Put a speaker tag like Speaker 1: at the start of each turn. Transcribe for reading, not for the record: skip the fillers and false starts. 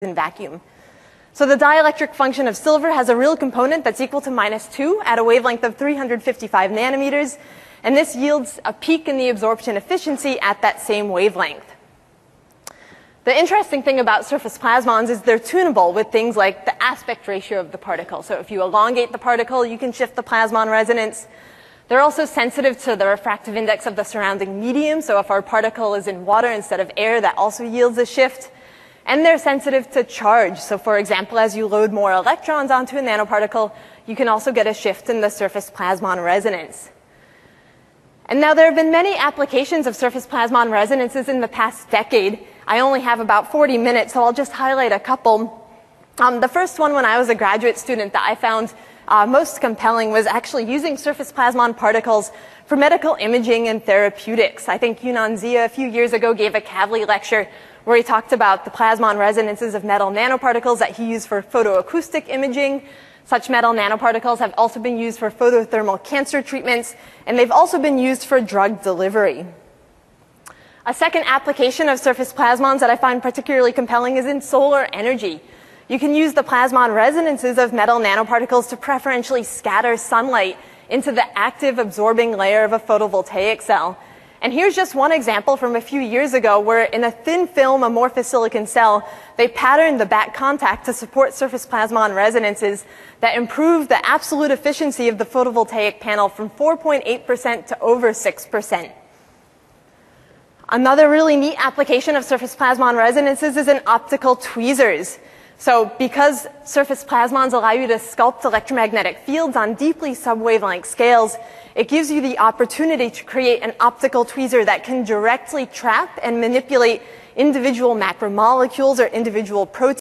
Speaker 1: in vacuum. So the dielectric function of silver has a real component that's equal to -2 at a wavelength of 355 nanometers, and this yields a peak in the absorption efficiency at that same wavelength. The interesting thing about surface plasmons is they're tunable with things like the aspect ratio of the particle. So if you elongate the particle, you can shift the plasmon resonance. They're also sensitive to the refractive index of the surrounding medium. So if our particle is in water instead of air, that also yields a shift. And they're sensitive to charge. So for example, as you load more electrons onto a nanoparticle, you can also get a shift in the surface plasmon resonance. And now there have been many applications of surface plasmon resonances in the past decade. I only have about 40 minutes, so I'll just highlight a couple. The first one, when I was a graduate student, that I found most compelling was actually using surface plasmon particles for medical imaging and therapeutics. I think Yunan Zia a few years ago gave a Kavli lecture where he talked about the plasmon resonances of metal nanoparticles that he used for photoacoustic imaging. Such metal nanoparticles have also been used for photothermal cancer treatments, and they've also been used for drug delivery. A second application of surface plasmons that I find particularly compelling is in solar energy. You can use the plasmon resonances of metal nanoparticles to preferentially scatter sunlight into the active absorbing layer of a photovoltaic cell. And here's just one example from a few years ago where in a thin film amorphous silicon cell, they patterned the back contact to support surface plasmon resonances that improved the absolute efficiency of the photovoltaic panel from 4.8% to over 6%. Another really neat application of surface plasmon resonances is in optical tweezers. So because surface plasmons allow you to sculpt electromagnetic fields on deeply subwavelength scales, it gives you the opportunity to create an optical tweezer that can directly trap and manipulate individual macromolecules or individual proteins